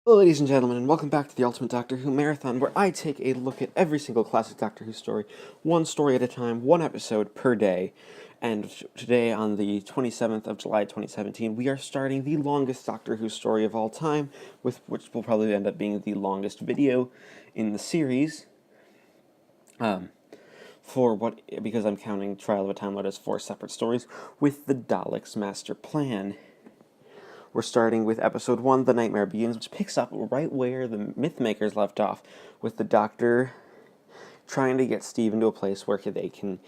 Hello, ladies and gentlemen, and welcome back to the Ultimate Doctor Who Marathon, where I take a look at every single classic Doctor Who story, one story at a time, one episode per day. And today, on the 27th of July 2017, we are starting the longest Doctor Who story of all time, with which will probably end up being the longest video in the series. Because I'm counting Trial of a Time Lord as 4 separate stories, with the Daleks' master plan. We're starting with episode 1, The Nightmare Begins, which picks up right where the Mythmakers left off, with the Doctor trying to get Steve into a place where they can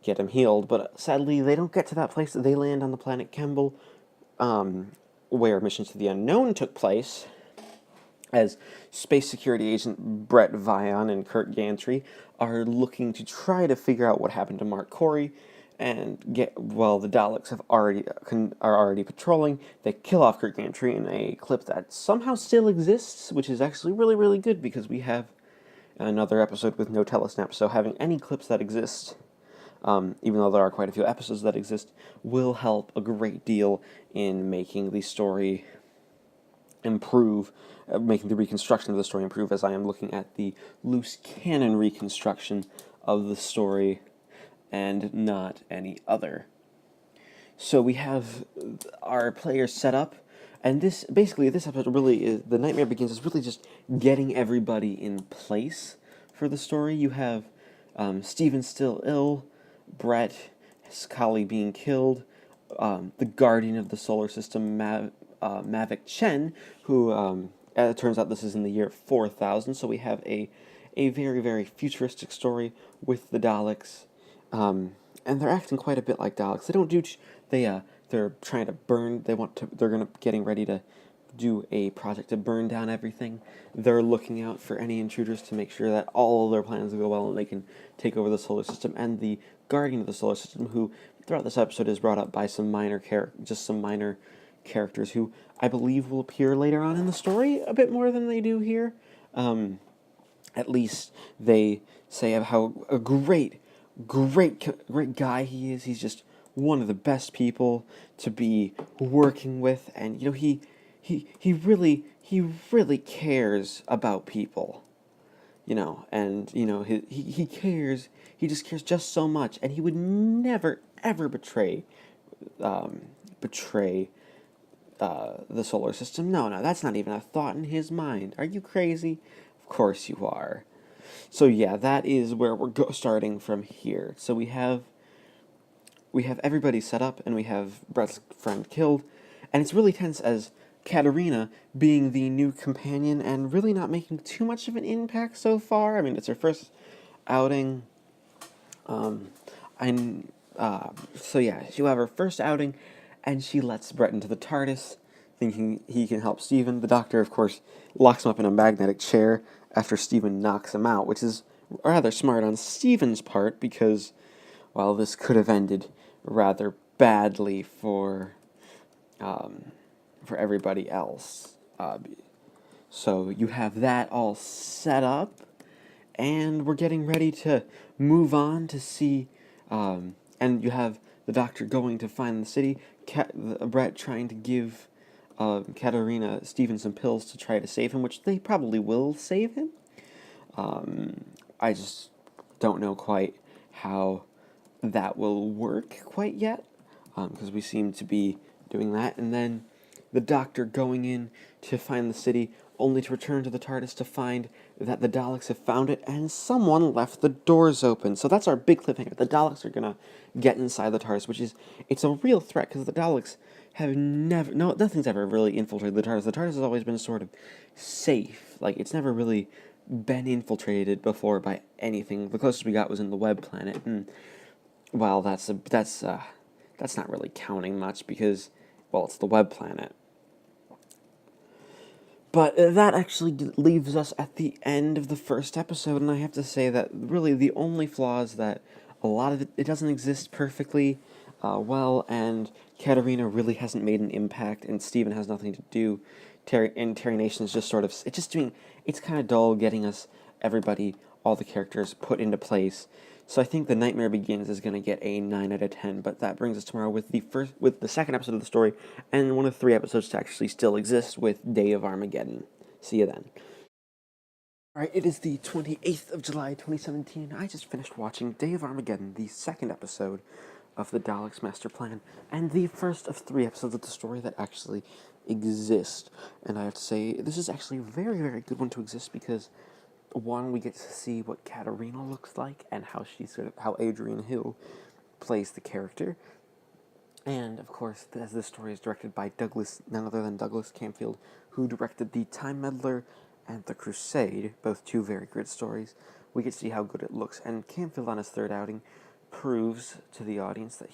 get him healed, but sadly they don't get to that place. They land on the planet Kemble, where Mission to the Unknown took place, as Space Security Agent Brett Vion and Kurt Gantry are looking to try to figure out what happened to Mark Corey, and the Daleks are already patrolling. They kill off Kurt Gantry in a clip that somehow still exists, which is actually really, really good, because we have another episode with no telesnap, so having any clips that exist, even though there are quite a few episodes that exist, will help a great deal in making the story improve, making the reconstruction of the story improve, as I am looking at the loose canon reconstruction of the story and not any other. So we have our players set up, and this episode really is, The Nightmare Begins is really just getting everybody in place for the story. You have Stephen still ill, Brett, his colleague being killed, the Guardian of the Solar System, Mavic Chen, who, it turns out this is in the year 4000, so we have a very, very futuristic story with the Daleks. And they're acting quite a bit like Daleks. They don't do. They're trying to burn. They're getting ready to do a project to burn down everything. They're looking out for any intruders to make sure that all of their plans go well and they can take over the solar system. And the Guardian of the Solar System, who throughout this episode is brought up by some minor characters who I believe will appear later on in the story a bit more than they do here. At least they say how a great guy he is. He's just one of the best people to be working with, and he really cares about people, and he cares. He just cares just so much, and he would never ever betray the solar system. No, that's not even a thought in his mind. Are you crazy? Of course you are. So yeah, that is where we're starting from here. So we have everybody set up, and we have Brett's friend killed, and it's really tense as Katarina, being the new companion and really not making too much of an impact so far. I mean, it's her first outing. So yeah, she'll have her first outing, and she lets Brett into the TARDIS, thinking he can help Stephen. The Doctor, of course, locks him up in a magnetic chair after Stephen knocks him out, which is rather smart on Stephen's part, because, well, this could have ended rather badly for everybody else. So you have that all set up, and we're getting ready to move on to see, and you have the Doctor going to find the city, Brett trying to give Katarina Stephen some pills to try to save him, which they probably will save him. I just don't know quite how that will work quite yet, because we seem to be doing that. And then the Doctor going in to find the city, only to return to the TARDIS to find that the Daleks have found it, and someone left the doors open. So that's our big cliffhanger. The Daleks are going to get inside the TARDIS, it's a real threat, because the Daleks have nothing's ever really infiltrated the TARDIS. The TARDIS has always been sort of safe. Like, it's never really been infiltrated before by anything. The closest we got was in the Web Planet, and, well, that's not really counting much, because, well, it's the Web Planet. But that actually leaves us at the end of the first episode, and I have to say that really the only flaw is that a lot of it doesn't exist perfectly well, and Katarina really hasn't made an impact, and Stephen has nothing to do. Terry Nation is just sort of, it's kind of dull getting us all the characters put into place. So I think The Nightmare Begins is going to get a 9 out of 10, but that brings us tomorrow with the second episode of the story, and one of 3 episodes to actually still exist with Day of Armageddon. See you then. Alright, it is the 28th of July, 2017. I just finished watching Day of Armageddon, the second episode of the Daleks Master Plan, and the first of 3 episodes of the story that actually exist. And I have to say, this is actually a very, very good one to exist because, one, we get to see what Katarina looks like and how Adrian Hill plays the character. And, of course, as this story is directed by none other than Douglas Camfield, who directed The Time Meddler and The Crusade, both 2 very good stories, we get to see how good it looks. And Camfield, on his third outing, proves to the audience that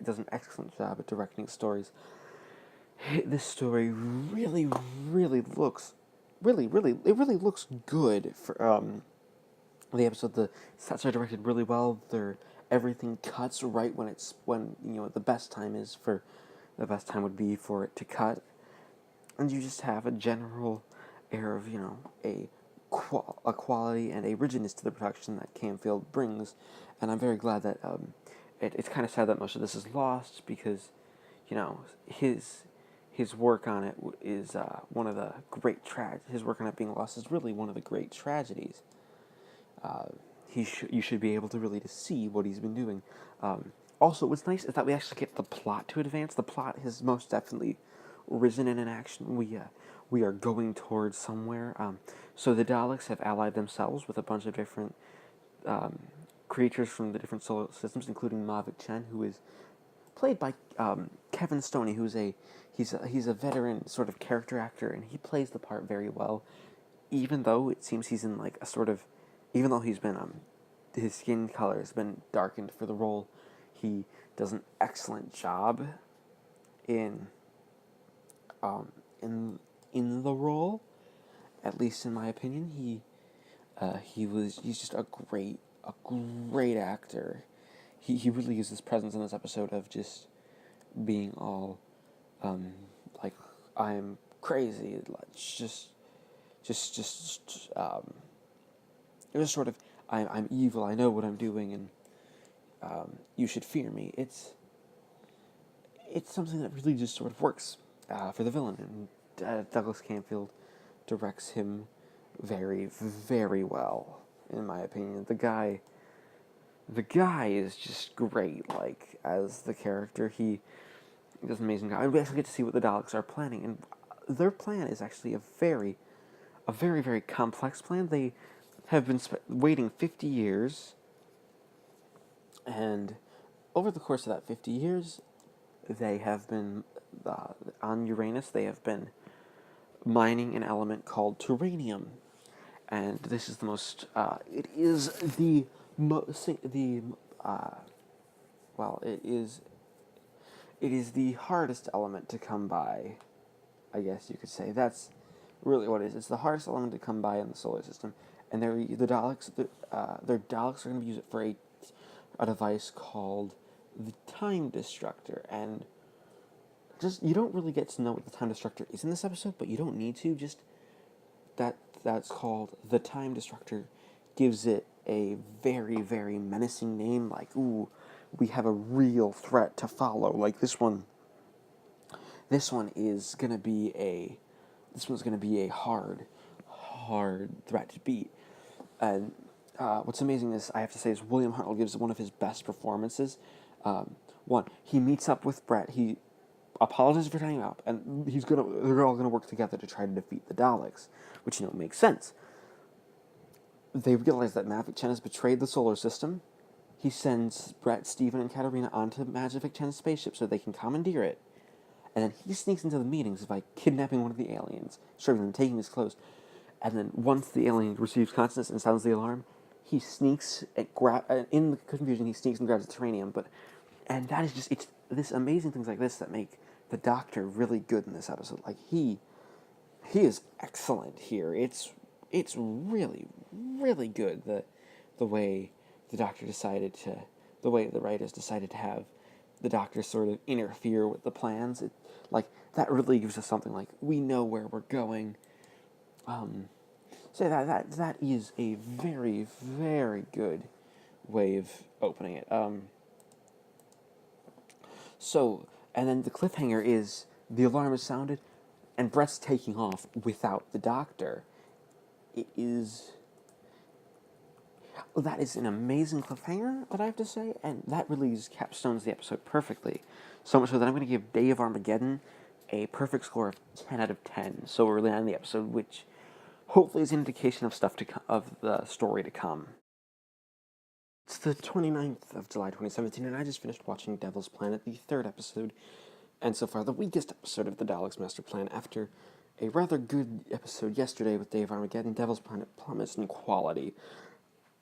does an excellent job at directing stories. This story really, really looks, it really looks good for, the episode. The sets are directed really well. Everything cuts right when the best time would be for it to cut, and you just have a general air of a quality and a rigidness to the production that Camfield brings, and I'm very glad that it's kind of sad that most of this is lost because his work on it is one of the great his work on it being lost is really one of the great tragedies. You should be able to really to see what he's been doing. Also, what's nice is that we actually get the plot to advance. The plot has most definitely risen in action. We are going towards somewhere. So the Daleks have allied themselves with a bunch of different creatures from the different solar systems, including Mavic Chen, who is played by Kevin Stoney, he's a veteran sort of character actor, and he plays the part very well. Even though it seems he's in like a sort of, even though he's been his skin color has been darkened for the role, he does an excellent job in the role. At least in my opinion, he's just a great actor. He really used his presence in this episode of just being all like I'm crazy, like just it was sort of I'm evil, I know what I'm doing, and you should fear me. It's something that really just sort of works for the villain, and Douglas Camfield directs him very, very well, in my opinion. The guy is just great, like, as the character. He does an amazing job. And we actually get to see what the Daleks are planning, and their plan is actually a very, very complex plan. They have been waiting 50 years, and over the course of that 50 years, they have been, on Uranus, they have been mining an element called turanium, and this is the most, it is the the hardest element to come by, I guess you could say. That's really what it is. It's the hardest element to come by in the solar system, and their Daleks are going to use it for a device called the Time Destructor, and just you don't really get to know what the Time Destructor is in this episode, but you don't need to. Just that's called the Time Destructor gives it a very, very menacing name, like, ooh, we have a real threat to follow. Like this one's gonna be a hard threat to beat. And what's amazing is, I have to say, is William Hartnell gives one of his best performances. One, he meets up with Brett. He apologizes for tying up, and they're all gonna work together to try to defeat the Daleks, which makes sense. They realize that Mavic Chen has betrayed the solar system. He sends Brett, Steven, and Katarina onto Mavic Chen's spaceship so they can commandeer it. And then he sneaks into the meetings by kidnapping one of the aliens, stripping them, taking his clothes. And then once the alien receives consciousness and sounds the alarm, he sneaks and in the confusion, he sneaks and grabs the turanium. And that is it's this amazing things like this that make the Doctor really good in this episode. Like he is excellent here. It's really, really good the way the way the writers decided to have the Doctor sort of interfere with the plans. That really gives us something like, we know where we're going. So that is a very, very good way of opening it. So, and then the cliffhanger is, the alarm is sounded, and Brett's taking off without the Doctor. It is... That is an amazing cliffhanger, what I have to say, and that really capstones the episode perfectly. So much so that I'm going to give Day of Armageddon a perfect score of 10 out of 10 so early on in the episode, which hopefully is an indication of of the story to come. It's the 29th of July 2017, and I just finished watching Devil's Planet, the third episode, and so far the weakest episode of the Daleks Master Plan. After a rather good episode yesterday with Day of Armageddon, Devil's Planet plummets in quality.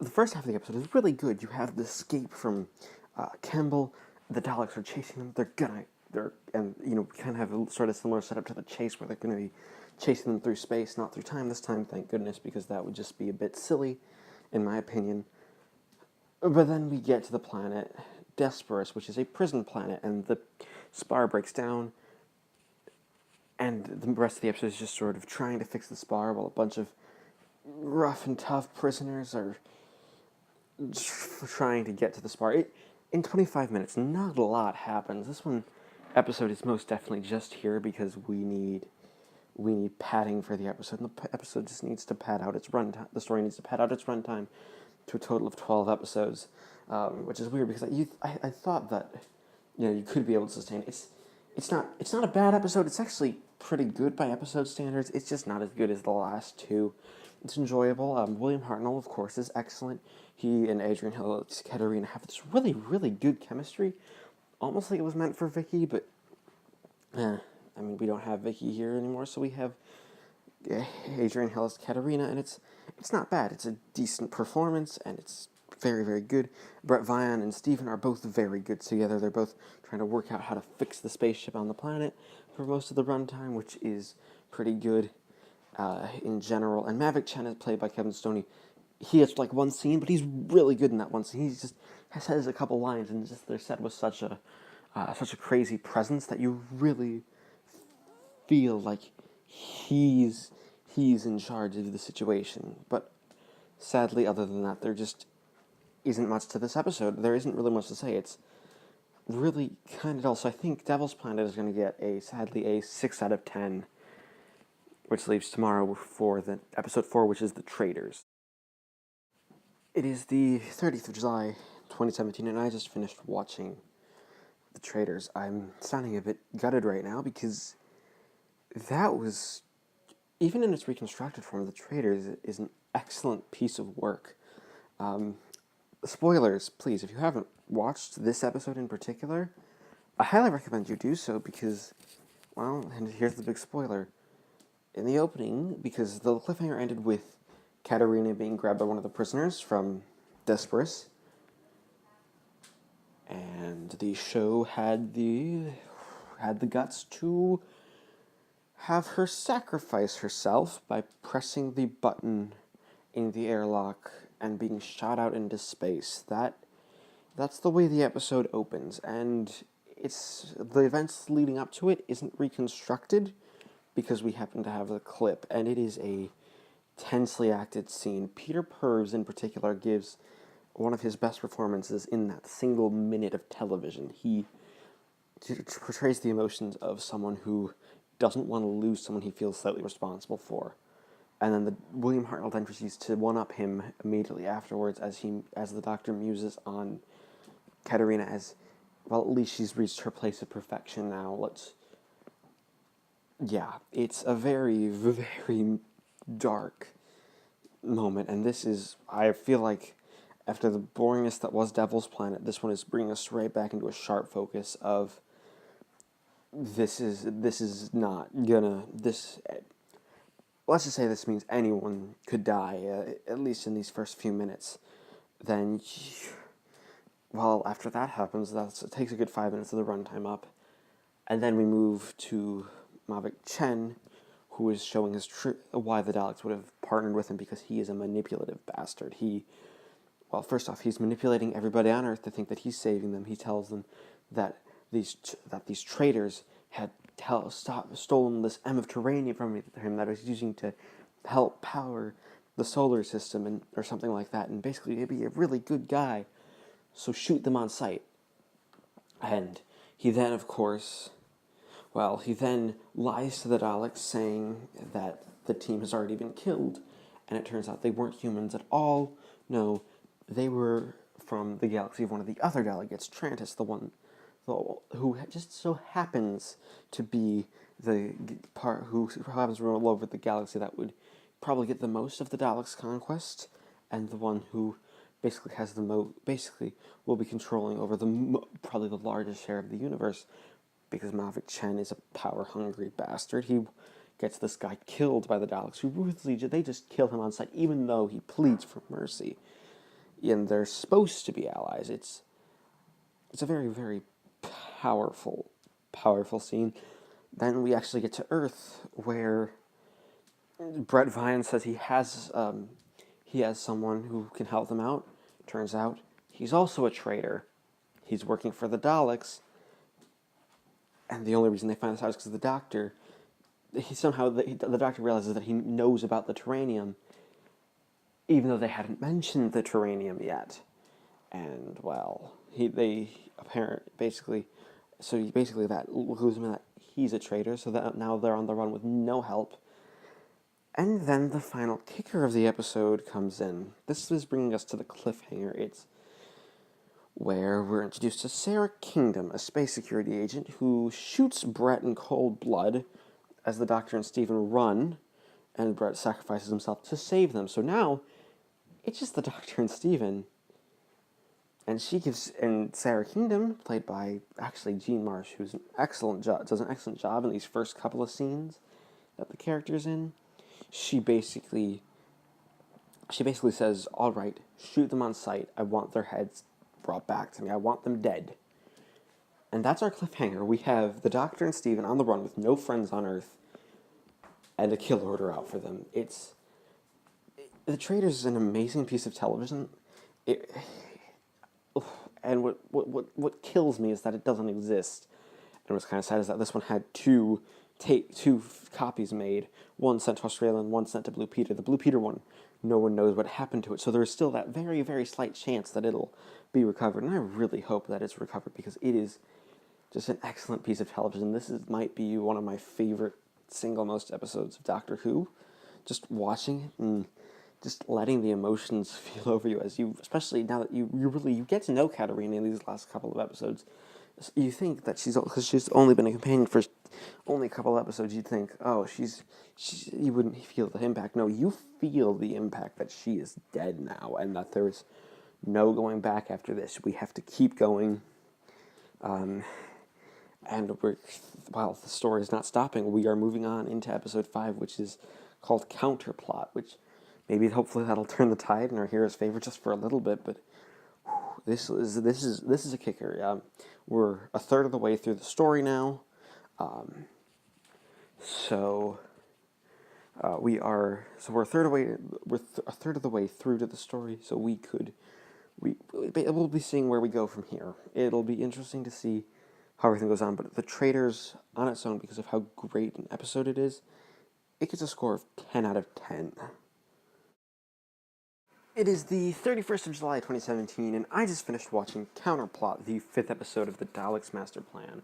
The first half of the episode is really good. You have the escape from Campbell. The Daleks are chasing them. And we kind of have a sort of similar setup to the chase where they're going to be chasing them through space, not through time this time, thank goodness, because that would just be a bit silly, in my opinion. But then we get to the planet Desperus, which is a prison planet, and the spar breaks down, and the rest of the episode is just sort of trying to fix the spar while a bunch of rough and tough prisoners are trying to get to the spar. In 25 minutes, not a lot happens. This episode is most definitely just here because we need padding for the episode. And the episode just needs to pad out its runtime. The story needs to pad out its runtime to a total of 12 episodes, which is weird because I thought that you could be able to sustain. It's not a bad episode. It's actually pretty good by episode standards. It's just not as good as the last two. It's enjoyable. William Hartnell, of course, is excellent. He and Adrian Hill's Katerina have this really, really good chemistry. Almost like it was meant for Vicky, but we don't have Vicky here anymore, so we have Adrian Hill's Katerina, and it's not bad. It's a decent performance, and it's very, very good. Brett Vian and Steven are both very good together. They're both trying to work out how to fix the spaceship on the planet for most of the runtime, which is pretty good in general. And Mavic Chen is played by Kevin Stoney. He has one scene, but he's really good in that one scene. He just says a couple lines, and just they're set with such a crazy presence that you really feel like he's in charge of the situation. But sadly, other than that, there just isn't much to this episode. There isn't really much to say. It's really kind of dull. So I think Devil's Planet is going to get sadly a 6 out of 10, which leaves tomorrow for the episode 4, which is The Traitors. It is the 30th of July, 2017, and I just finished watching The Traitors. I'm sounding a bit gutted right now because that was, even in its reconstructed form, The Traitors is an excellent piece of work. Spoilers, please, if you haven't watched this episode in particular, I highly recommend you do so because, and here's the big spoiler. In the opening, because the cliffhanger ended with Katerina being grabbed by one of the prisoners from Desperus, and the show had the guts to have her sacrifice herself by pressing the button in the airlock and being shot out into space. That's the way the episode opens, and the events leading up to it isn't reconstructed because we happen to have the clip, and it is a tensely acted scene. Peter Purves, in particular, gives one of his best performances in that single minute of television. He portrays the emotions of someone who doesn't want to lose someone he feels slightly responsible for. And then William Hartnell then proceeds to one-up him immediately afterwards as the Doctor muses on Katerina as, at least she's reached her place of perfection now. It's a very, very dark moment, and I feel like, after the boringness that was Devil's Planet, this one is bringing us right back into a sharp focus of let's just say this means anyone could die, at least in these first few minutes. Then, after that happens, it takes a good 5 minutes of the runtime up, and then we move to Mavic Chen, who is showing why the Daleks would have partnered with him, because he is a manipulative bastard. First off, he's manipulating everybody on Earth to think that he's saving them. He tells them that these traitors had stolen this M of Terranium from him that he's using to help power the solar system or something like that, and basically he'd be a really good guy, so shoot them on sight. And he then, of course, Well, he then lies to the Daleks, saying that the team has already been killed, and it turns out they weren't humans at all. No, they were from the galaxy of one of the other delegates, Trantis, who just so happens to be the part who happens to roll over the galaxy that would probably get the most of the Daleks' conquest, and the one who basically has basically will be controlling over probably the largest share of the universe, because Mavic Chen is a power-hungry bastard. He gets this guy killed by the Daleks, who ruthlessly, they just kill him on sight, even though he pleads for mercy. And they're supposed to be allies. It's a very, very powerful scene. Then we actually get to Earth, where Brett Vine says he has someone who can help them out. Turns out he's also a traitor. He's working for the Daleks, and the only reason they find this out is because the Doctor, the Doctor realizes that he knows about the Terranium, even though they hadn't mentioned the Terranium yet. And, well, basically that clues him that he's a traitor, so that now they're on the run with no help. And then the final kicker of the episode comes in. This is bringing us to the cliffhanger. It's where we're introduced to Sarah Kingdom, a space security agent who shoots Brett in cold blood as the Doctor and Stephen run, and Brett sacrifices himself to save them. So now, it's just the Doctor and Stephen. And Sarah Kingdom, played by actually Jean Marsh, who's does an excellent job in these first couple of scenes that the character's in. She basically says, "All right, shoot them on sight. I want their heads brought back to me. I want them dead." And that's our cliffhanger. We have the Doctor and Stephen on the run with no friends on Earth, and a kill order out for them. The Traitors is an amazing piece of television. And what kills me is that it doesn't exist. And what's kind of sad is that this one had two copies made, one sent to Australia and one sent to Blue Peter. The Blue Peter one, no one knows what happened to it, so there's still that very, very slight chance that it'll be recovered, and I really hope that it's recovered, because it is just an excellent piece of television. Might be one of my favorite single most episodes of Doctor Who. Just watching it and just letting the emotions feel over you especially now that you get to know Katarina in these last couple of episodes. You think that because she's only been a companion for only a couple of episodes, you'd think, oh, you wouldn't feel the impact. No, you feel the impact that she is dead now, and that there's no going back after this. We have to keep going, and while the story is not stopping, we are moving on into episode 5, which is called Counterplot, which hopefully that'll turn the tide in our hero's favor just for a little bit, but this is a kicker. We're a third of the way through the story now, we're a third of the way through to the story. So we'll be seeing where we go from here. It'll be interesting to see how everything goes on. But the Traitors, on its own, because of how great an episode it is, it gets a score of 10 out of 10. It is the 31st of July, 2017, and I just finished watching Counterplot, the 5th episode of the Daleks Master Plan.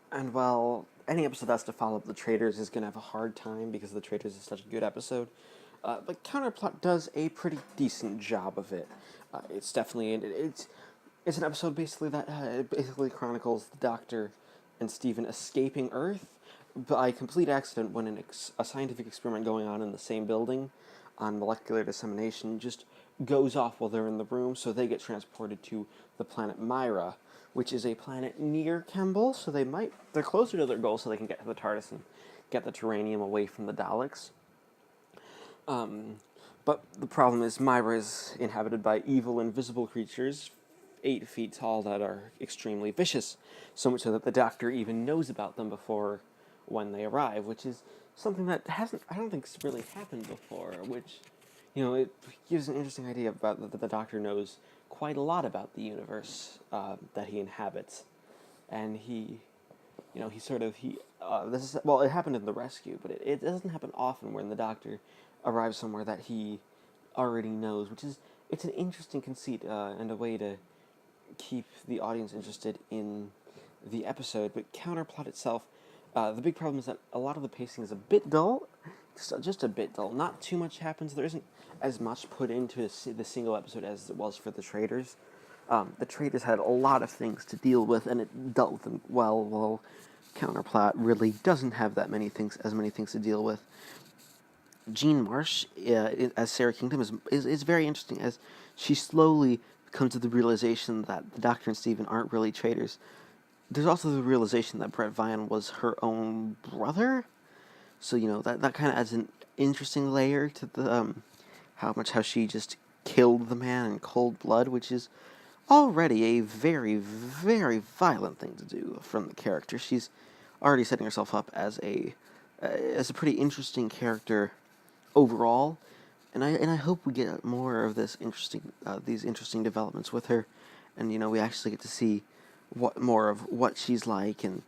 And while any episode that's to follow up the Traitors is going to have a hard time because the Traitors is such a good episode, but Counterplot does a pretty decent job of it. It's definitely it's an episode basically that basically chronicles the Doctor and Stephen escaping Earth by complete accident when a scientific experiment going on in the same building on molecular dissemination just goes off while they're in the room, so they get transported to the planet Myra, which is a planet near Kemble, so they're closer to their goal, so they can get to the TARDIS and get the Terranium away from the Daleks. But the problem is Myra is inhabited by evil, invisible creatures, 8 feet tall, that are extremely vicious, so much so that the Doctor even knows about them before when they arrive, which is something that I don't think really happened before, which, it gives an interesting idea about that the Doctor knows quite a lot about the universe that he inhabits, and it happened in The Rescue, but it doesn't happen often when the Doctor arrives somewhere that he already knows, it's an interesting conceit and a way to keep the audience interested in the episode. But Counterplot itself, The big problem is that a lot of the pacing is a bit dull, just a bit dull. Not too much happens. There isn't as much put into the single episode as it was for the traders. The traders had a lot of things to deal with, and it dealt with them well. While Counterplot really doesn't have that many things, as many things to deal with. Jean Marsh, as Sarah Kingdom, is very interesting as she slowly comes to the realization that the Doctor and Steven aren't really traders. There's also the realization that Brett Vian was her own brother, so that kind of adds an interesting layer to the how she just killed the man in cold blood, which is already a very, very violent thing to do from the character. She's already setting herself up as a pretty interesting character overall, and I hope we get more of these interesting developments with her, and we actually get to see more of what she's like, and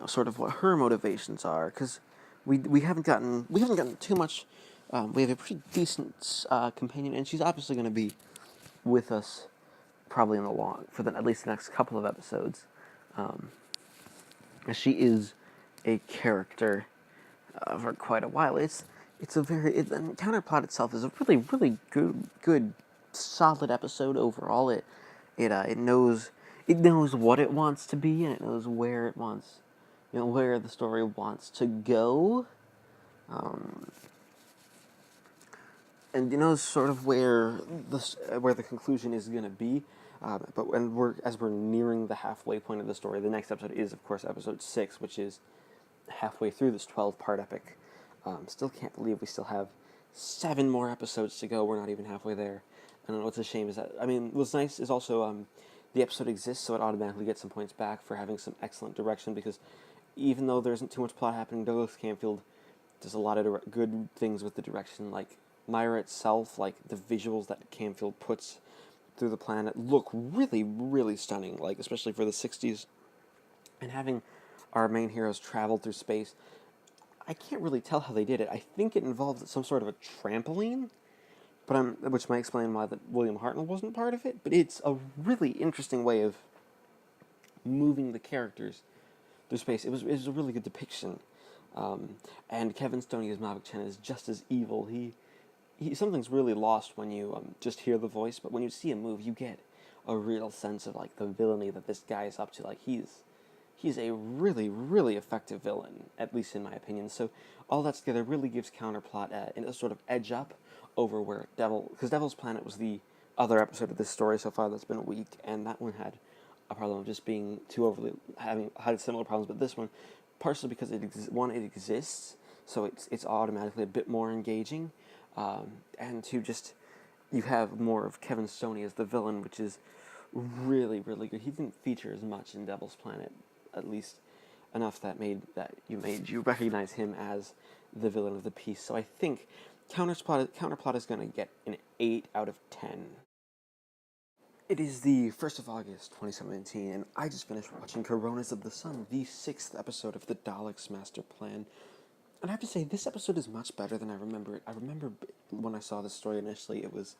sort of what her motivations are, because we haven't gotten too much. We have a pretty decent companion, and she's obviously going to be with us probably for at least the next couple of episodes. She is a character for quite a while. And Counterplot itself is a really, really good, solid episode overall. It knows what it wants to be, and it knows where it wants, where the story wants to go, and sort of where the conclusion is going to be. But as we're nearing the halfway point of the story, the next episode is, of course, episode 6, which is halfway through this 12-part epic. Still can't believe we still have 7 more episodes to go. We're not even halfway there. And what's a shame is that, what's nice is also the episode exists, so it automatically gets some points back for having some excellent direction, because even though there isn't too much plot happening, Douglas Camfield does a lot of good things with the direction, like Myra itself, like the visuals that Camfield puts through the planet look really, really stunning, like especially for the 60s. And having our main heroes travel through space, I can't really tell how they did it. I think it involved some sort of a trampoline, which might explain why William Hartnell wasn't part of it, but it's a really interesting way of moving the characters through space. It was a really good depiction. And Kevin Stoney as Mavic Chen is just as evil. Something's really lost when you just hear the voice, but when you see him move, you get a real sense of like the villainy that this guy is up to. Like he's a really, really effective villain, at least in my opinion. So all that together really gives Counterplot a sort of edge up over where because Devil's Planet was the other episode of this story so far that's been weak, and that one had a problem of just being too had similar problems, but this one, partially because it exists, so it's automatically a bit more engaging. And you have more of Kevin Stoney as the villain, which is really, really good. He didn't feature as much in Devil's Planet, at least enough that you recognize him as the villain of the piece. So I think Counterplot is going to get an 8 out of 10. It is the 1st of August, 2017, and I just finished watching Coronas of the Sun, the 6th episode of the Daleks Master Plan. And I have to say, this episode is much better than I remember it. I remember when I saw this story initially, it was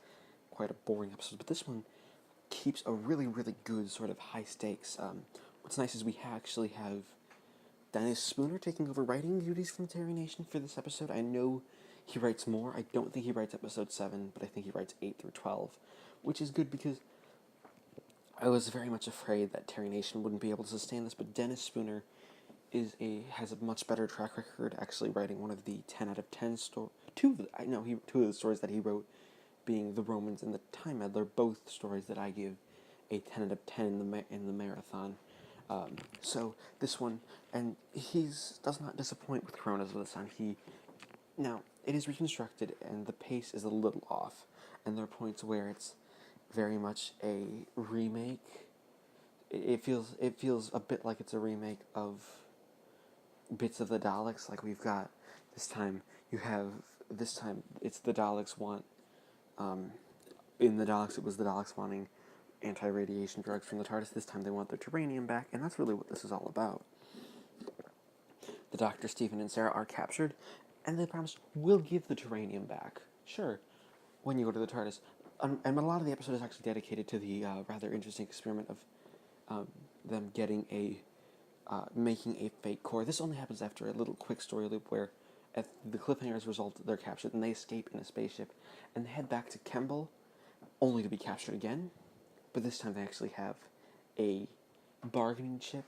quite a boring episode, but this one keeps a really, really good sort of high stakes. What's nice is we actually have Dennis Spooner taking over writing duties from Terry Nation for this episode. I know he writes more. I don't think he writes episode 7, but I think he writes 8 through 12, which is good because I was very much afraid that Terry Nation wouldn't be able to sustain this, but Dennis Spooner has a much better track record actually writing one of the 10 out of 10 two of the stories that he wrote, being The Romans and The Time Meddler, both stories that I give a 10 out of 10 in the marathon. So this one, and does not disappoint with Coronas of the Sun. Now, it is reconstructed and the pace is a little off, and there are points where it's very much a remake. It feels a bit like it's a remake of bits of the Daleks. Like we've got this time it's the Daleks want in the Daleks it was the Daleks wanting anti-radiation drugs from the TARDIS. This time they want their Terranium back, and that's really what this is all about. The Doctor, Stephen, and Sarah are captured, and they promise we'll give the Terranium back. Sure, when you go to the TARDIS. And a lot of the episode is actually dedicated to the rather interesting experiment of them getting a making a fake core. This only happens after a little quick story loop where at the cliffhanger's result, they're captured and they escape in a spaceship and they head back to Kemble only to be captured again. But this time they actually have a bargaining chip,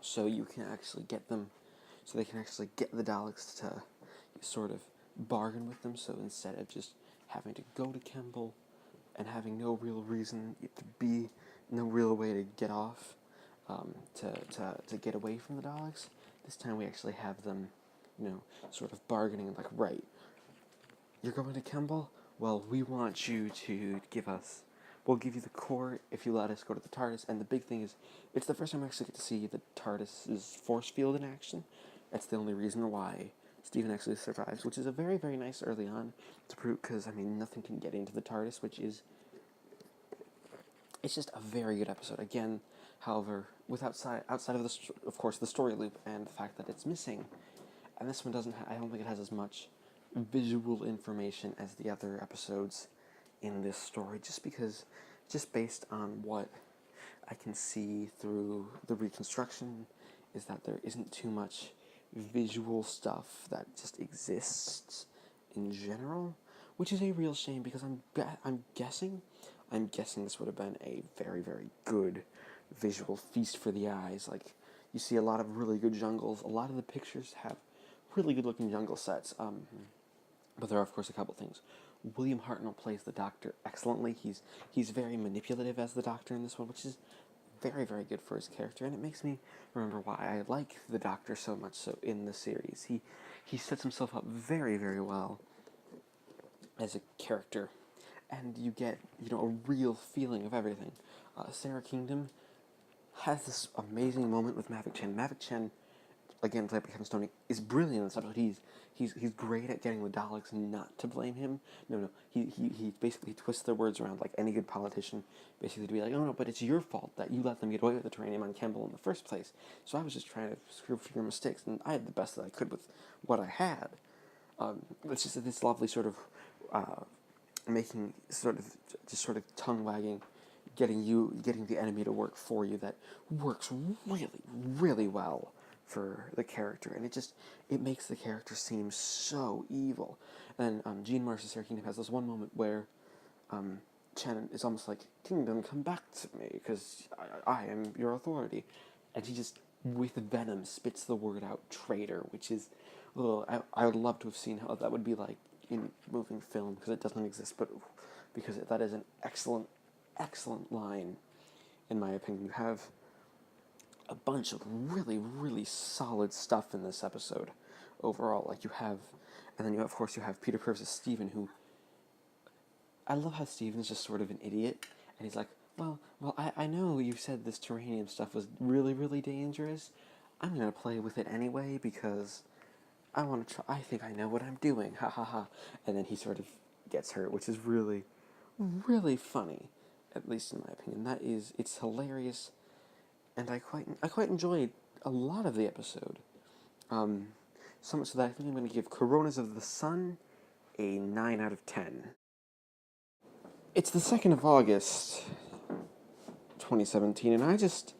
so you can actually get them, so they can actually get the Daleks to sort of bargain with them. So instead of just having to go to Kemble and having no real reason to be, no real way to get off, to get away from the Daleks, this time we actually have them, sort of bargaining, like, right, you're going to Kemble? Well, we want you to we'll give you the core if you let us go to the TARDIS. And the big thing is, it's the first time we actually get to see the TARDIS's force field in action. That's the only reason why Stephen actually survives, which is a very, very nice early on to prove, because, nothing can get into the TARDIS, it's just a very good episode. Again, however, outside of of course, the story loop and the fact that it's missing, and this one doesn't. I don't think it has as much visual information as the other episodes in this story, just based on what I can see through the reconstruction, is that there isn't too much visual stuff that just exists in general, which is a real shame, because I'm guessing this would have been a very, very good visual feast for the eyes. Like, you see a lot of really good jungles. A lot of the pictures have really good looking jungle sets. But there are, of course, a couple things. William Hartnell plays the Doctor excellently. He's very manipulative as the Doctor in this one, which is very, very good for his character, and it makes me remember why I like the Doctor so much so in the series. He sets himself up very, very well as a character, and you get, a real feeling of everything. Sarah Kingdom has this amazing moment with Mavik Chen. Mavik Chen, again, played by Kevin Stoney, is brilliant in this episode. He's great at getting the Daleks not to blame him. No, he basically twists their words around like any good politician, basically to be like, oh no, but it's your fault that you let them get away with the Terranium on Kemble in the first place. So I was just trying to screw up your mistakes, and I had the best that I could with what I had. It's just this lovely sort of making sort of tongue wagging, getting the enemy to work for you, that works really, really well for the character, and it makes the character seem so evil. And Gene Morris's Sarah Kingdom has this one moment where Chen is almost like, Kingdom, come back to me, because I am your authority. And he just, with venom, spits the word out, traitor, which is, I would love to have seen how that would be like in moving film, because it doesn't exist, but because that is an excellent, excellent line, in my opinion. You have a bunch of really, really solid stuff in this episode overall. Like, and then of course you have Peter Purves' Stephen, who, I love how Stephen's just sort of an idiot, and he's like, well, I know you said this Terranium stuff was really, really dangerous. I'm gonna play with it anyway, because I want to try. I think I know what I'm doing. Ha ha ha. And then he sort of gets hurt, which is really, really funny, at least in my opinion. It's hilarious, and I quite enjoyed a lot of the episode. So much so that I think I'm going to give Coronas of the Sun a 9 out of 10. It's the 2nd of August, 2017, and I just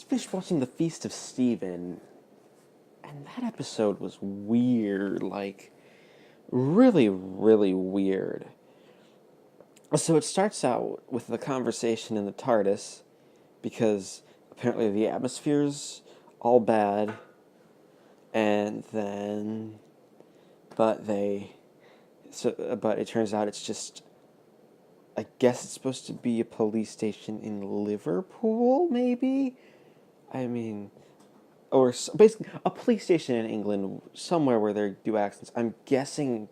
finished watching The Feast of Stephen, and that episode was weird, like, really, really weird. So it starts out with the conversation in the TARDIS, because apparently the atmosphere's all bad, and then, but it turns out it's just, I guess it's supposed to be a police station in Liverpool, maybe? Or basically a police station in England, somewhere where they do accents. I'm guessing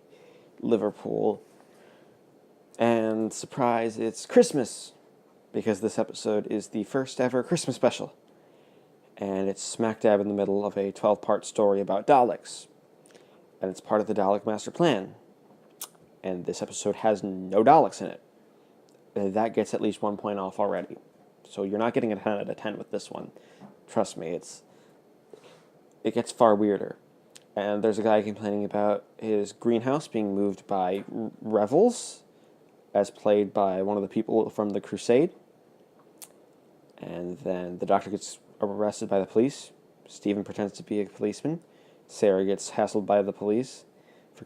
Liverpool. And surprise, it's Christmas, because this episode is the first ever Christmas special. And it's smack dab in the middle of a 12-part story about Daleks. And it's part of the Dalek Master Plan. And this episode has no Daleks in it. That gets at least 1 point off already. So you're not getting a 10 out of 10 with this one. Trust me, it gets far weirder. And there's a guy complaining about his greenhouse being moved by Revels, as played by one of the people from The Crusade. And then the Doctor gets arrested by the police. Stephen pretends to be a policeman. Sarah gets hassled by the police for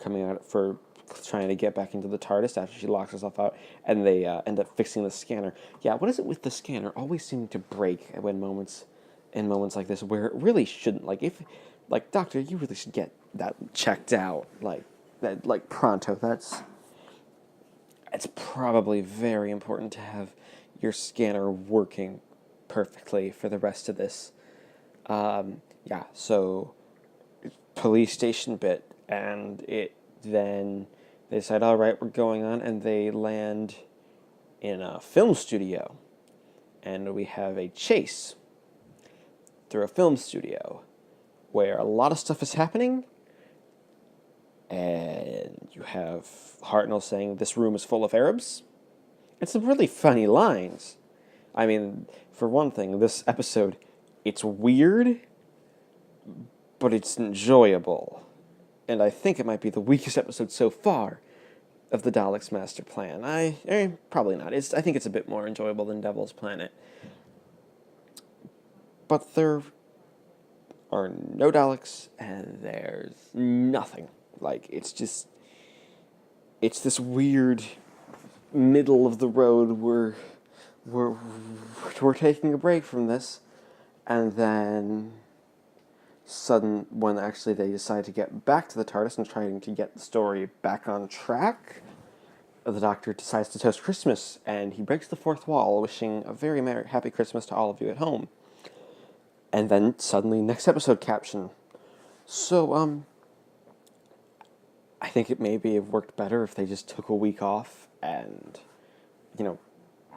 trying to get back into the TARDIS after she locks herself out, and they end up fixing the scanner. Yeah, what is it with the scanner always seeming to break in moments like this where it really shouldn't? Doctor, you really should get that checked out, pronto. It's probably very important to have your scanner working perfectly for the rest of this. So police station bit, and then they decide, all right, we're going on, and they land in a film studio, and we have a chase through a film studio where a lot of stuff is happening, and you have Hartnell saying, "This room is full of Arabs." It's some really funny lines. I mean, for one thing, this episode, it's weird, but it's enjoyable. And I think it might be the weakest episode so far of the Daleks' master plan. Probably not. I think it's a bit more enjoyable than Devil's Planet. But there are no Daleks, and there's nothing. It's this weird middle of the road where we're taking a break from this, and then when actually they decide to get back to the TARDIS and trying to get the story back on track, the Doctor decides to toast Christmas, and he breaks the fourth wall, wishing a very happy Christmas to all of you at home. And then suddenly, next episode caption. So, I think it maybe have worked better if they just took a week off and,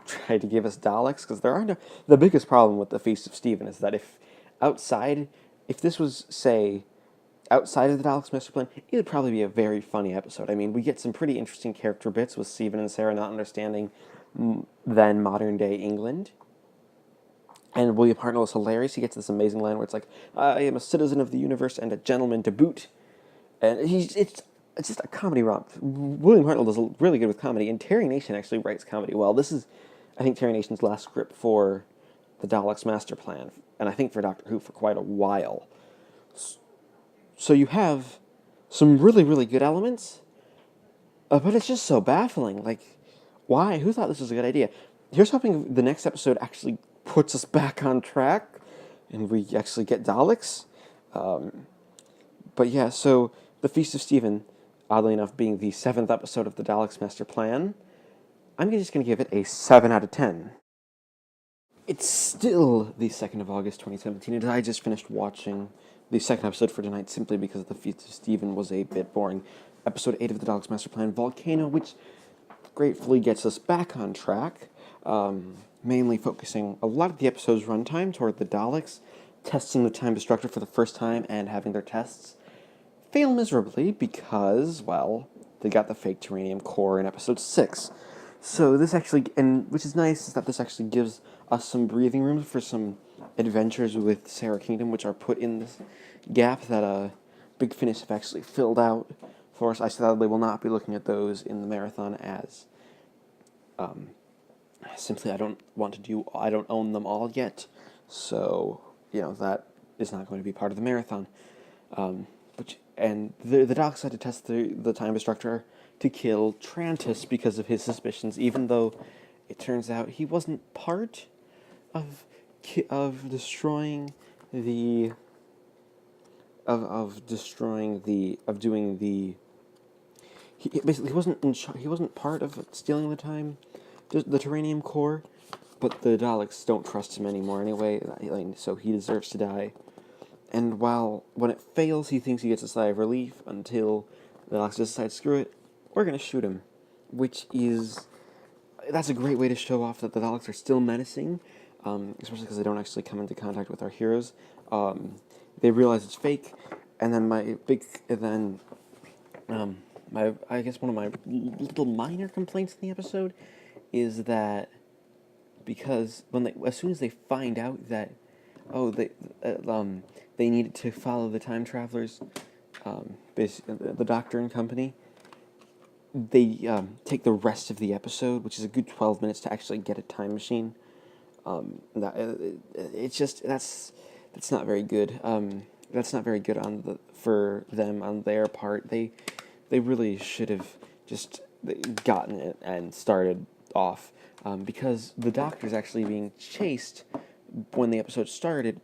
tried to give us Daleks, because the biggest problem with the Feast of Stephen is that if this was, say, outside of the Daleks Master Plan, it would probably be a very funny episode. I mean, we get some pretty interesting character bits with Stephen and Sarah not understanding then modern-day England. And William Hartnell is hilarious. He gets this amazing line where it's like, "I am a citizen of the universe and a gentleman to boot." And it's just a comedy romp. William Hartnell does really good with comedy, and Terry Nation actually writes comedy well. This is, I think, Terry Nation's last script for the Daleks Master Plan, and I think for Doctor Who for quite a while. So you have some really, really good elements, but it's just so baffling. Why? Who thought this was a good idea? Here's hoping the next episode actually puts us back on track, and we actually get Daleks. But yeah, so the Feast of Stephen, oddly enough, being the 7th episode of the Daleks Master Plan, I'm just going to give it a 7 out of 10. It's still the 2nd of August, 2017, and I just finished watching the second episode for tonight simply because the Feast of Stephen was a bit boring. Episode 8 of the Daleks Master Plan, Volcano, which gratefully gets us back on track, mainly focusing a lot of the episode's runtime toward the Daleks, testing the Time Destructor for the first time and having their tests fail miserably because, well, they got the fake Terranium core in episode 6. So this actually, and which is nice, is that this actually gives us some breathing room for some adventures with Sarah Kingdom, which are put in this gap that Big Finish have actually filled out for us. I sadly will not be looking at those in the marathon as simply I don't own them all yet, so that is not going to be part of the marathon. And the Daleks had to test the Time Destructor to kill Trantis because of his suspicions, even though it turns out he wasn't part of destroying the he wasn't part of stealing the time, the Terranium core, but the Daleks don't trust him anymore anyway, so he deserves to die. And when it fails, he thinks he gets a sigh of relief until the Daleks decide, screw it, we're going to shoot him. That's a great way to show off that the Daleks are still menacing, especially because they don't actually come into contact with our heroes. They realize it's fake, and then I guess one of my little minor complaints in the episode is that because as soon as they find out that they needed to follow the time travelers, the Doctor and company, they take the rest of the episode, which is a good 12 minutes, to actually get a time machine. It's just that's not very good. That's not very good for them on their part. They really should have just gotten it and started off, because the Doctor's actually being chased when the episode started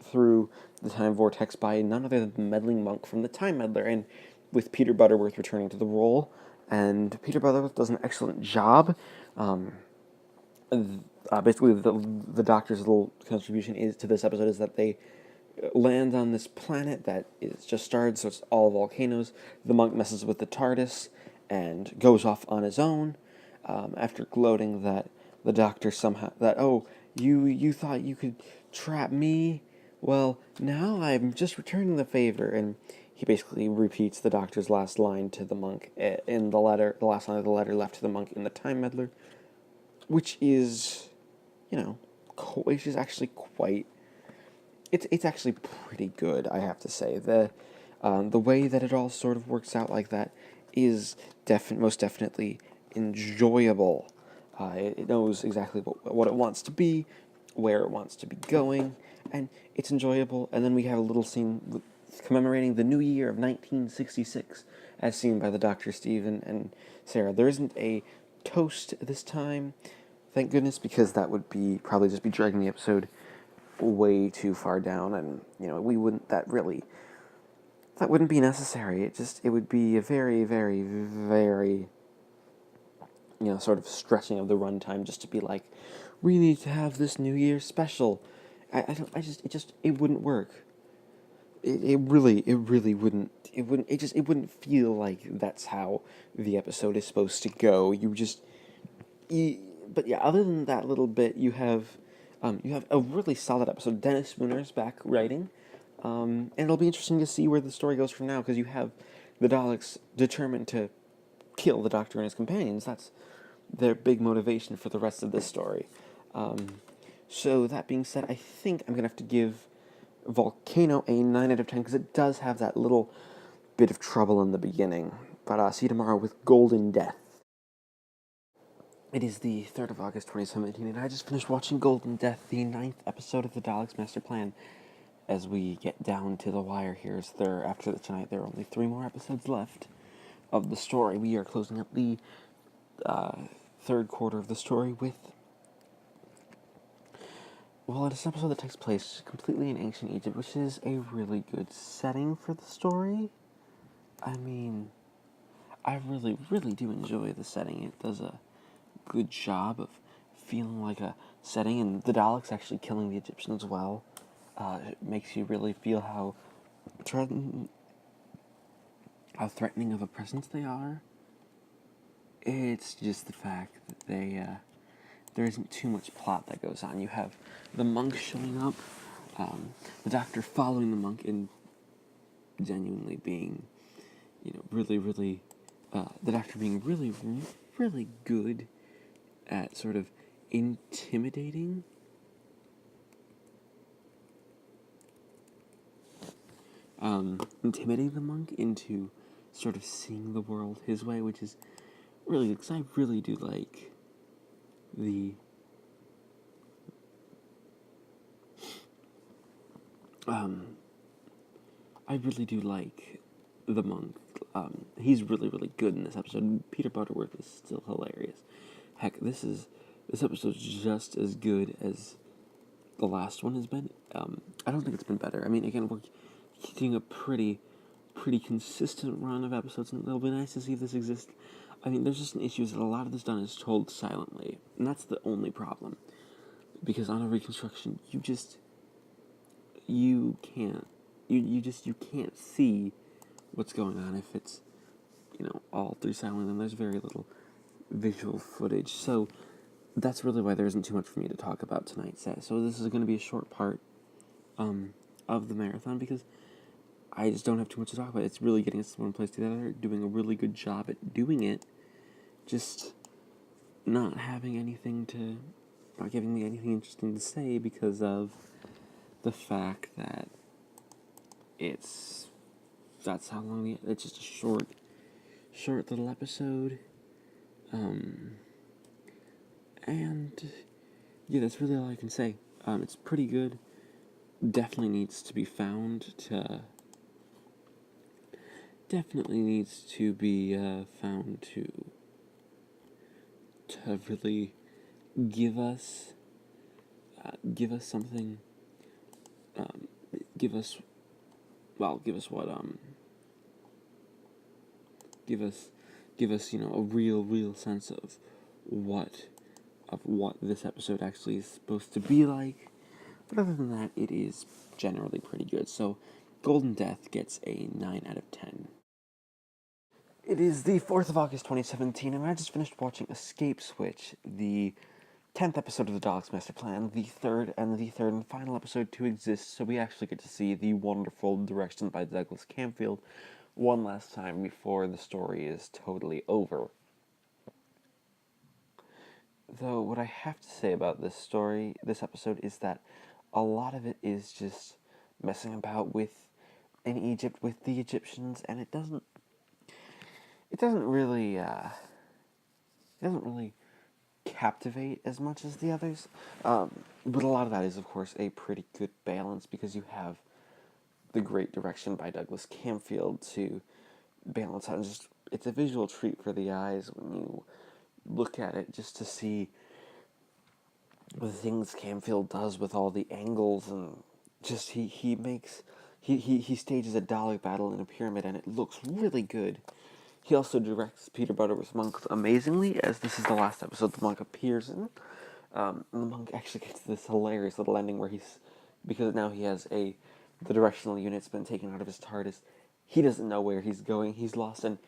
through the time vortex by none other than the meddling monk from the Time Meddler, and with Peter Butterworth returning to the role, and Peter Butterworth does an excellent job. Basically, the Doctor's little contribution is to this episode is that they land on this planet that is just starred, so it's all volcanoes. The monk messes with the TARDIS and goes off on his own, after gloating that the Doctor somehow you thought you could trap me. Well, now I'm just returning the favor, and he basically repeats the Doctor's last line to the monk in the letter, the last line of the letter left to the monk in the Time Meddler, which is, which is actually quite. It's actually pretty good, I have to say. The way that it all sort of works out like that is most definitely enjoyable. It knows exactly what it wants to be, where it wants to be going, and it's enjoyable. And then we have a little scene commemorating the new year of 1966, as seen by the Dr. Steve and Sarah. There isn't a toast this time, thank goodness, because that would probably just be dragging the episode way too far down, and that wouldn't be necessary. It would be a very, very, very, sort of stretching of the runtime just to be like, we need to have this New Year special. It wouldn't work. It really wouldn't. It wouldn't feel like that's how the episode is supposed to go. But yeah, other than that little bit, you have a really solid episode. Dennis Spooner's back writing, and it'll be interesting to see where the story goes from now, because you have the Daleks determined to kill the Doctor and his companions. That's their big motivation for the rest of this story. So that being said, I think I'm gonna have to give Volcano a 9 out of 10, because it does have that little bit of trouble in the beginning. But see you tomorrow with Golden Death. It is the 3rd of August, 2017, and I just finished watching Golden Death, the 9th episode of the Daleks Master Plan. As we get down to the wire here, after tonight, there are only 3 more episodes left of the story. We are closing up the third quarter of the story with... Well, it's an episode that takes place completely in ancient Egypt, which is a really good setting for the story. I mean, I really, really do enjoy the setting. It does a good job of feeling like a setting, and the Daleks actually killing the Egyptians as well. It makes you really feel how threatening of a presence they are. It's just the fact that there isn't too much plot that goes on. You have the monk showing up, the Doctor following the monk, and genuinely being, really, really, the Doctor being really, really good at sort of intimidating the monk into sort of seeing the world his way, which is really, because I really do like the monk. He's really, really good in this episode. Peter Butterworth is still hilarious. Heck, this episode's just as good as the last one has been. I don't think it's been better. I mean, again, we're getting a pretty consistent run of episodes, and it'll be nice to see if this exists. I mean, there's just an issue that a lot of this done is told silently, and that's the only problem. Because on a reconstruction, you can't see what's going on if it's, all through silent, and there's very little visual footage. So that's really why there isn't too much for me to talk about tonight. So this is going to be a short part of the marathon, because I just don't have too much to talk about. It's really getting us from one place to the other, doing a really good job at doing it, just not giving me anything interesting to say because of the fact that that's how long it's just a short little episode, and yeah, that's really all I can say. It's pretty good. Definitely needs to be found to. Definitely needs to be found to really give us something. Um, give us give us what give us a real sense what what this episode actually is supposed to be like. But other than that, it is generally pretty good. So, Golden Death gets a 9 out of 10. It is the 4th of August 2017, and I just finished watching Escape Switch, the 10th episode of the Daleks Master Plan, the third and final episode to exist, so we actually get to see the wonderful direction by Douglas Camfield one last time before the story is totally over. Though, what I have to say about this episode, is that a lot of it is just messing about in Egypt with the Egyptians, and it doesn't really captivate as much as the others. But a lot of that is, of course, a pretty good balance because you have the great direction by Douglas Camfield to balance out. And just it's a visual treat for the eyes when you look at it, just to see the things Camfield does with all the angles, and just he stages a Dalek battle in a pyramid, and it looks really good. He also directs Peter Butterworth's monk amazingly, as this is the last episode the monk appears in. And the monk actually gets this hilarious little ending where because now he has the directional unit's been taken out of his TARDIS, he doesn't know where he's going, he's lost, and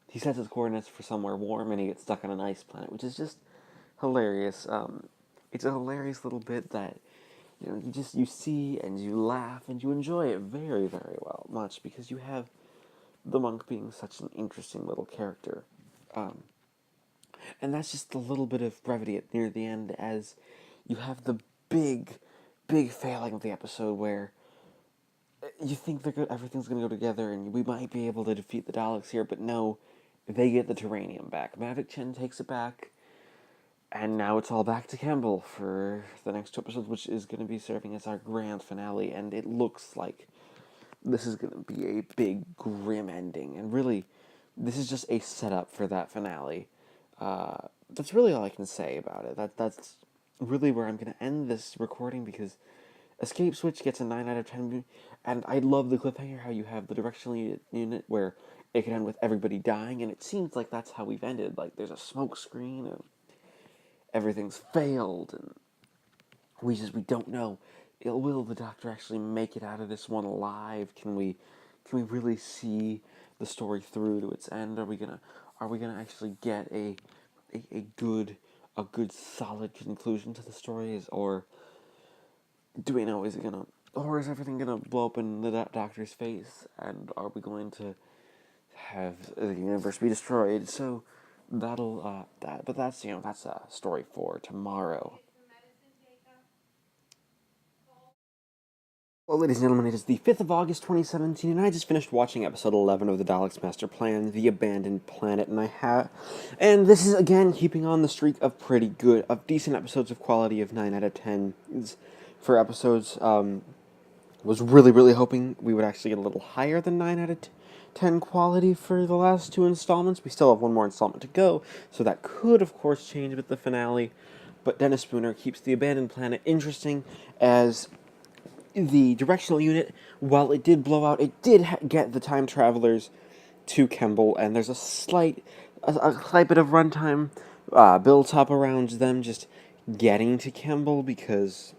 he sets his coordinates for somewhere warm, and he gets stuck on an ice planet, which is just hilarious. It's a hilarious little bit that, you see and you laugh and you enjoy it very, very much, because you have the monk being such an interesting little character. And that's just a little bit of brevity near the end, as you have the big failing of the episode where you think everything's going to go together and we might be able to defeat the Daleks here, but no, they get the Terranium back. Mavic Chen takes it back, and now it's all back to Campbell for the next 2 episodes, which is going to be serving as our grand finale, and it looks like this is going to be a big, grim ending, and really, this is just a setup for that finale. That's really all I can say about it. That's really where I'm going to end this recording, because Escape Switch gets a 9 out of 10, and I love the cliffhanger, how you have the directional unit where it can end with everybody dying, and it seems like that's how we've ended. Like, there's a smoke screen, and everything's failed, and we don't know. Will the Doctor actually make it out of this one alive? Can we really see the story through to its end? Are we gonna actually get a good solid conclusion to the stories, or do we know, is everything gonna blow up in the Doctor's face, and are we going to have the universe be destroyed? So that's a story for tomorrow. Well, ladies and gentlemen, it is the 5th of August 2017, and I just finished watching episode 11 of the Daleks Master Plan, The Abandoned Planet, and this is, again, keeping on the streak of decent episodes of quality of 9 out of 10 for episodes. Was really hoping we would actually get a little higher than 9 out of 10 quality for the last 2 installments. We still have one more installment to go, so that could, of course, change with the finale, but Dennis Spooner keeps The Abandoned Planet interesting, as the directional unit, while it did blow out, it did get the time travelers to Kemble, and there's a slight bit of runtime built up around them just getting to Kemble, because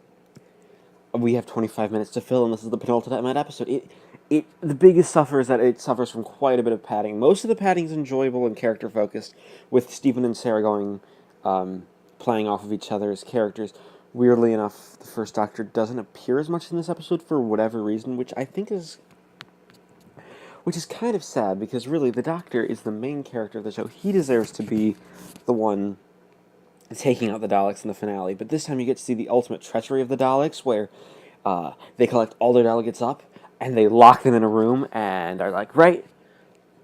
we have 25 minutes to fill, and this is the penultimate episode. The biggest suffer is that it suffers from quite a bit of padding. Most of the padding is enjoyable and character focused, with Stephen and Sarah playing off of each other's characters. Weirdly enough, the First Doctor doesn't appear as much in this episode for whatever reason, which I think is kind of sad, because really the Doctor is the main character of the show. He deserves to be the one taking out the Daleks in the finale, but this time you get to see the ultimate treachery of the Daleks, where they collect all their delegates up and they lock them in a room and are like, right,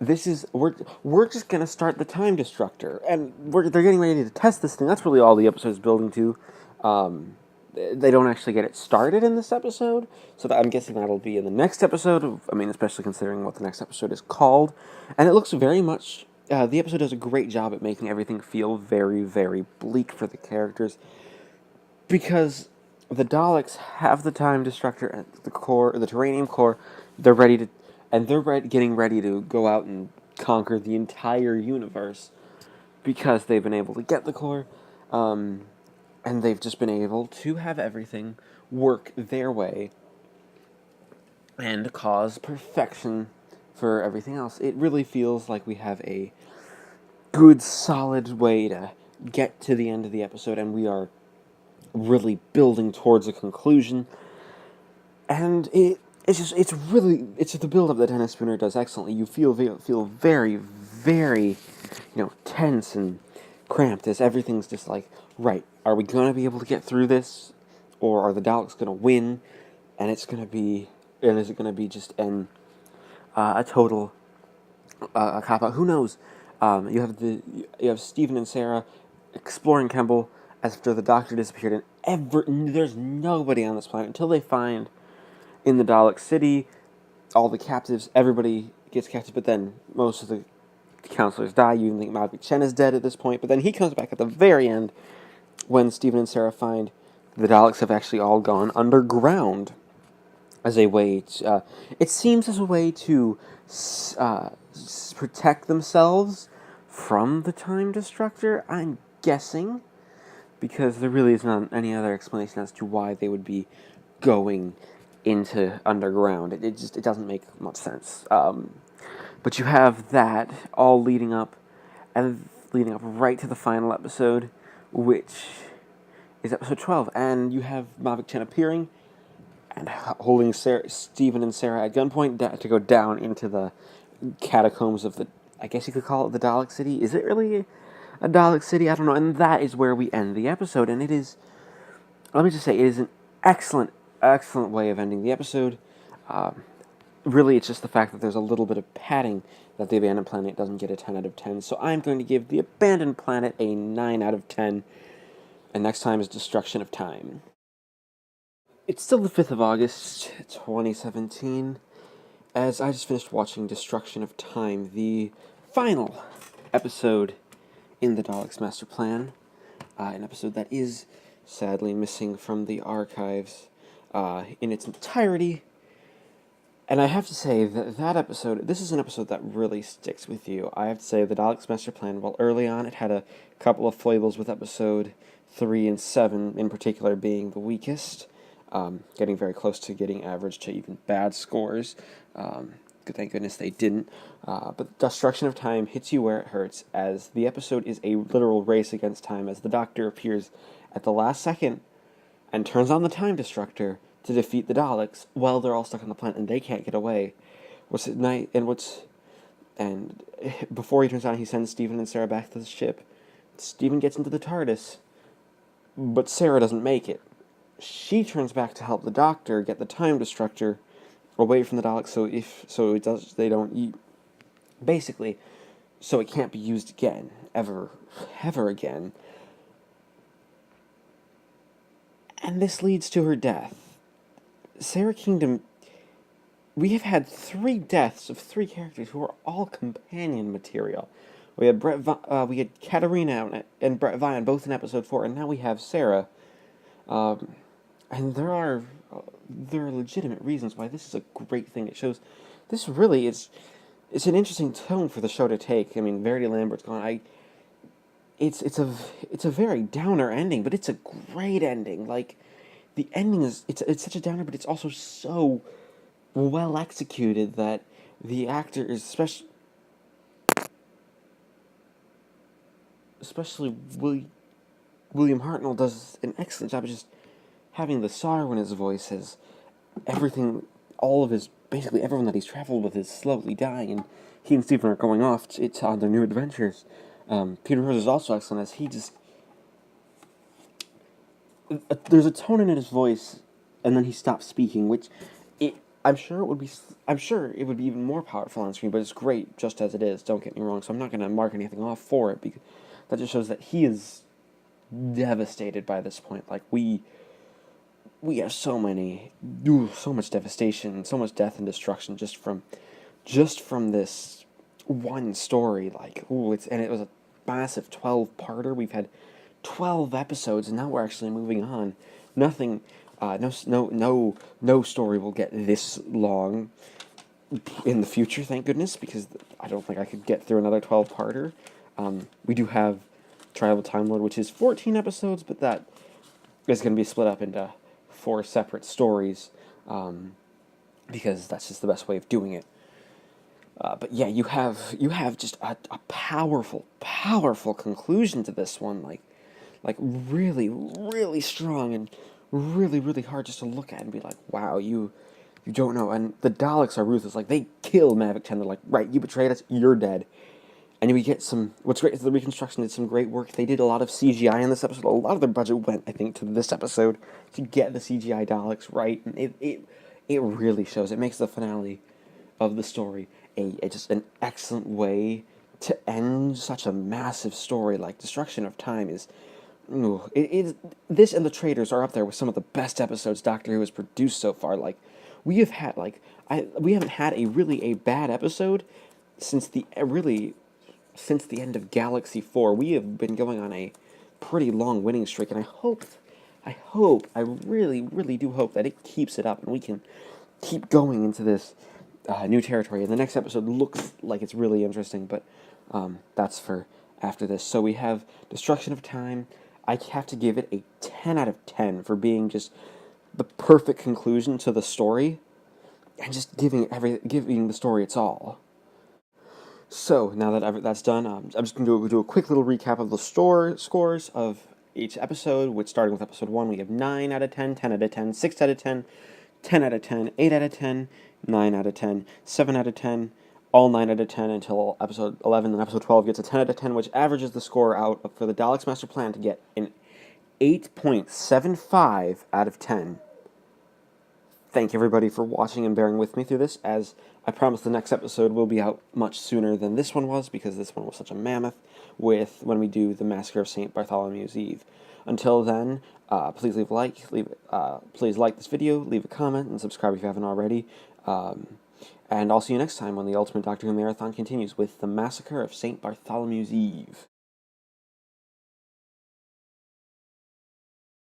we're just gonna start the time destructor, and they're getting ready to test this thing. That's really all the episode is building to. They don't actually get it started in this episode, so I'm guessing that'll be in the next episode. I mean, especially considering what the next episode is called. And it looks very much... the episode does a great job at making everything feel very, very bleak for the characters, because the Daleks have the time destructor at the core, the Terranium core. They're ready to... And they're getting ready to go out and conquer the entire universe, because they've been able to get the core, and they've just been able to have everything work their way and cause perfection for everything else. It really feels like we have a good, solid way to get to the end of the episode, and we are really building towards a conclusion. And it's the build-up that Dennis Spooner does excellently. You feel very, very, tense and cramped as everything's just like, right, are we going to be able to get through this? Or are the Daleks going to win? And is it going to be just a total cop-out? Who knows? You have Stephen and Sarah exploring Kemble after the Doctor disappeared, and there's nobody on this planet until they find in the Dalek city all the captives. Everybody gets captive, but then most of the counselors die. You even think Malvik Chen is dead at this point, but then he comes back at the very end when Stephen and Sarah find the Daleks have actually all gone underground as a way to, it seems as a way to protect themselves from the Time Destructor, I'm guessing, because there really is not any other explanation as to why they would be going into underground. It doesn't make much sense. But you have that all leading up right to the final episode, which is episode 12, and you have Malvik Chen appearing and holding Stephen and Sarah at gunpoint to go down into the catacombs of I guess you could call it the Dalek City. Is it really a Dalek City? I don't know. And that is where we end the episode, and it is, let me just say, it is an excellent way of ending the episode. Really, it's just the fact that there's a little bit of padding that the Abandoned Planet doesn't get a 10 out of 10. So I'm going to give the Abandoned Planet a 9 out of 10. And next time is Destruction of Time. It's still the 5th of August, 2017, as I just finished watching Destruction of Time, the final episode in the Daleks' Master Plan. An episode that is sadly missing from the archives in its entirety. And I have to say that episode, this is an episode that really sticks with you. I have to say, the Daleks' Master Plan, while early on it had a couple of foibles with episode 3 and 7, in particular being the weakest, getting very close to getting average to even bad scores. Thank goodness they didn't. But Destruction of Time hits you where it hurts, as the episode is a literal race against time, as the Doctor appears at the last second and turns on the Time Destructor to defeat the Daleks while they're all stuck on the planet and they can't get away. And before he turns on, he sends Stephen and Sarah back to the ship. Stephen gets into the TARDIS, but Sarah doesn't make it. She turns back to help the Doctor get the Time Destructor away from the Daleks, so it can't be used again, ever again. And this leads to her death. Sarah Kingdom, we have had 3 deaths of 3 characters who are all companion material. We had Katarina and Brett Vian both in episode 4, and now we have Sarah. And there are legitimate reasons why this is a great thing. It shows this really is. It's an interesting tone for the show to take. I mean, Verity Lambert's gone. It's a very downer ending, but it's a great ending. Like, the ending is it's such a downer, but it's also so well executed that the actor is especially William Hartnell does an excellent job of just having the sorrow in his voice as basically everyone that he's traveled with is slowly dying, and he and Stephen are going off on their new adventures. Peter Rose is also excellent as he just... there's a tone in his voice, and then he stops speaking, which I'm sure it would be even more powerful on screen, but it's great just as it is. Don't get me wrong. So I'm not going to mark anything off for it, because that just shows that he is devastated by this point. Like, we have so much devastation, so much death and destruction just from this one story. Like, and it was a massive 12-parter. We've had 12 episodes, and now we're actually moving on. Nothing, no story will get this long in the future, thank goodness, because I don't think I could get through another 12-parter. We do have Trial of a Time Lord, which is 14 episodes, but that is going to be split up into 4 separate stories, because that's just the best way of doing it. But yeah, you have just a powerful conclusion to this one, like really, really strong and really, really hard just to look at and be like, wow, you don't know. And the Daleks are ruthless. Like, they kill Mavic 10. They're like, right, you betrayed us, you're dead. And we get what's great is the reconstruction did some great work. They did a lot of CGI in this episode. A lot of their budget went, I think, to this episode to get the CGI Daleks right. And it really shows. It makes the finale of the story just an excellent way to end such a massive story. Like, Destruction of Time is... this and The Traitors are up there with some of the best episodes Doctor Who has produced so far. Like, we haven't had a bad episode since the end of Galaxy 4. We have been going on a pretty long winning streak, and I really, really do hope that it keeps it up and we can keep going into this new territory. And the next episode looks like it's really interesting, but that's for after this. So we have Destruction of Time. I have to give it a 10 out of 10 for being just the perfect conclusion to the story and just giving the story its all. So, now that that's done, I'm just going to do a quick little recap of the scores of each episode, which, starting with episode 1, we have 9 out of 10, 10 out of 10, 6 out of 10, 10 out of 10, 8 out of 10, 9 out of 10, 7 out of 10, all 9 out of 10 until episode 11, and episode 12 gets a 10 out of 10, which averages the score out for the Daleks Master Plan to get an 8.75 out of 10. Thank everybody for watching and bearing with me through this, as I promise the next episode will be out much sooner than this one was, because this one was such a mammoth, when we do the Massacre of St. Bartholomew's Eve. Until then, please please like this video, leave a comment, and subscribe if you haven't already. And I'll see you next time when the Ultimate Doctor Who Marathon continues with the Massacre of St. Bartholomew's Eve.